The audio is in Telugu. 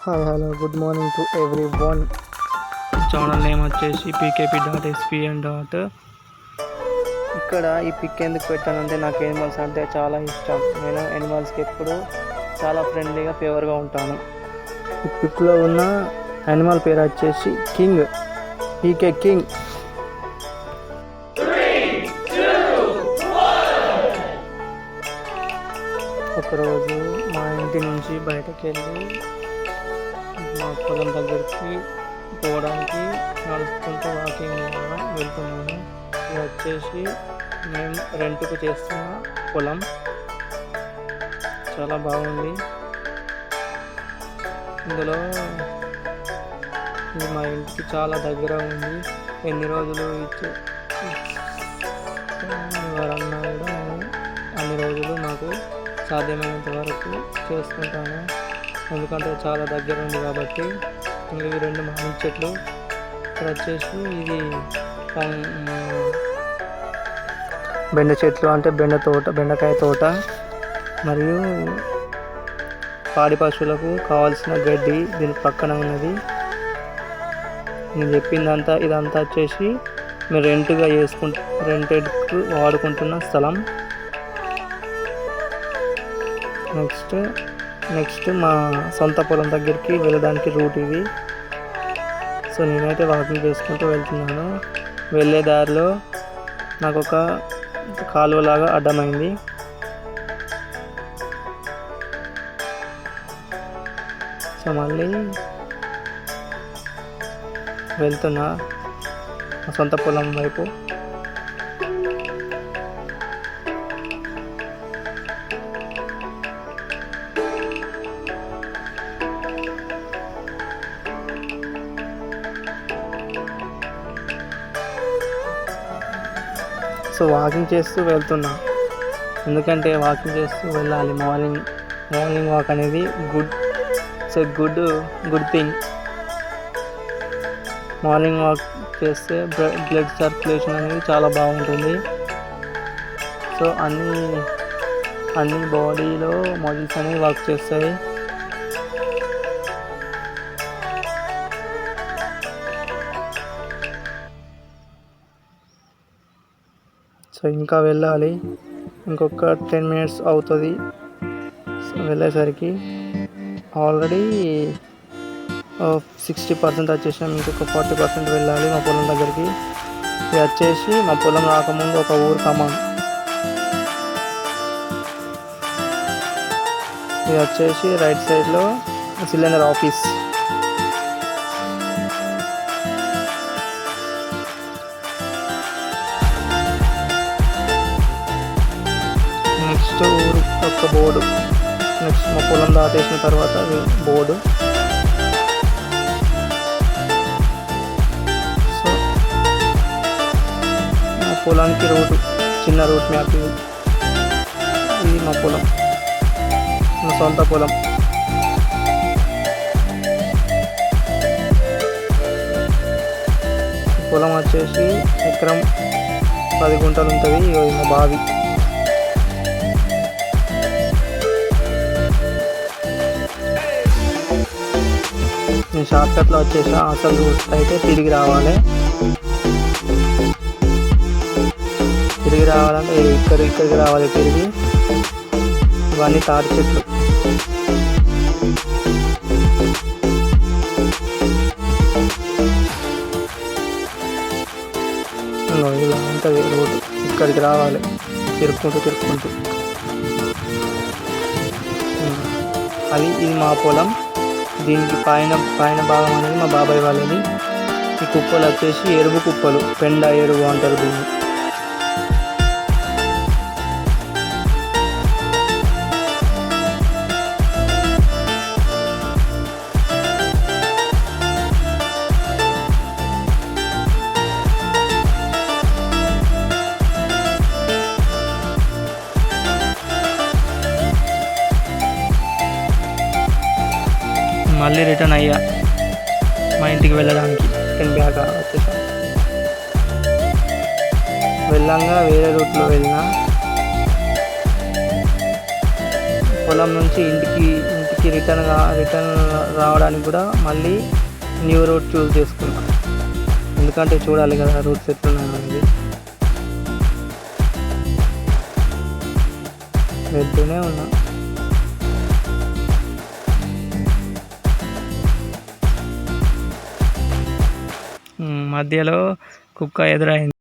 Hi hello good morning to every one. Channel name వచ్చేసి pkp.spn. ఇక్కడ ఈ పిక్ ఎందుకు పెట్టానంటే నాకు యానిమల్స్ అంటే చాలా ఇష్టం. నేను యానిమల్స్కి ఎప్పుడు చాలా ఫ్రెండ్లీగా ఫేవర్గా ఉంటాను. ఈ పిక్లో ఉన్న యానిమల్ పేరు వచ్చేసి కింగ్, పీకే కింగ్. ఒకరోజు మా ఇంటి నుంచి బయటకు వెళ్ళి మా పొలం దగ్గరికి పోవడానికి నడుచుకుంటూ వాకింగ్ వెళ్తున్నాను. ఇది వచ్చేసి మేము రెంట్కు చేస్తున్న పొలం. చాలా బాగుంది. ఇందులో ఇది మా ఇంటికి చాలా దగ్గర ఉంది. ఎన్ని రోజులు ఎవరన్నా కూడా నేను అన్ని రోజులు నాకు సాధ్యమైనంత వరకు చేసుకుంటాను. ఎందుకంటే చాలా దగ్గర ఉంది కాబట్టి. ఇవి 2 మామిడి చెట్లు. ఇక్కడ వచ్చేసి ఇది బెండ చెట్లు, అంటే బెండకాయ తోట. మరియు పాడి పశువులకు కావాల్సిన గడ్డి దీని పక్కన ఉన్నది. నేను చెప్పిందంతా ఇదంతా వచ్చేసి మీరు రెంటెడ్కు వాడుకుంటున్న స్థలం. నెక్స్ట్ మా సొంత పొలం దగ్గరికి వెళ్ళడానికి రూట్ ఇది. సో నేనైతే వాకింగ్ చేసుకుంటూ వెళ్తున్నాను. వెళ్ళే దారిలో నాకు ఒక కాలువలాగా అడ్డమైంది. సో మళ్ళీ వెళ్తున్నా మా సొంత పొలం వైపు. సో వాకింగ్ చేస్తూ వెళ్తున్నా, ఎందుకంటే వాకింగ్ చేస్తూ వెళ్ళాలి. మార్నింగ్ వాక్ అనేది గుడ్ థింగ్. మార్నింగ్ వాక్ చేస్తే బ్లడ్ సర్క్యులేషన్ అనేది చాలా బాగుంటుంది. సో అన్ని బాడీలో మజిల్స్ అనేవి వర్క్ చేస్తాయి. సో ఇంకా వెళ్ళాలి, ఇంకొక 10 minutes అవుతుంది. సో వెళ్ళేసరికి ఆల్రెడీ 60% వచ్చేసాం. ఇంకొక 40% వెళ్ళాలి మా పొలం దగ్గరికి. ఇది వచ్చేసి మా పొలం రాకముందు ఒక ఊరు ఖమ్మం. ఇది వచ్చేసి రైట్ సైడ్లో సిలిండర్ ఆఫీస్. నెక్స్ట్ ఊరు ఒక బోర్డు. నెక్స్ట్ మా పొలం దాటేసిన తర్వాత బోర్డు. సో మా పొలానికి చిన్న రూట్ మ్యాప్ ఇది. మా పొలం, మా సొంత పొలం. పొలం వచ్చేసి ఎకరం 10 గుంటలు ఉంటుంది. మా బావి. నేను షార్ట్కట్లో వచ్చేసా. అసలు రూట్ అయితే తిరిగి రావాలంటే ఇక్కడికి రావాలి. తిరిగి ఇవన్నీ తాటి చెట్లు. ఇలా ఉంటుంది రోడ్డు. ఇక్కడికి రావాలి తిరుక్కుంటూ. ఇది మా పొలం. దీనికి పైన భాగం అనేది మా బాబాయ్ వాళ్ళది. ఈ కుప్పలు వచ్చేసి ఎరువు కుప్పలు, పెండ ఎరువు అంటారు దీన్ని. మళ్ళీ రిటర్న్ అయ్యా మా ఇంటికి వెళ్ళడానికి. బ్యాక్ వచ్చేసాను. వెళ్ళంగా వేరే రూట్లో వెళ్ళిన. పొలం నుంచి ఇంటికి ఇంటికి రిటర్న్ రావడానికి కూడా మళ్ళీ న్యూ రూట్ చూస్ చేసుకున్నాం. ఎందుకంటే చూడాలి కదా రూట్స్ ఎట్లున్నాయి అనేది. వెళ్తూనే ఉన్నా. మధ్యలో కుక్క ఎదురైంది.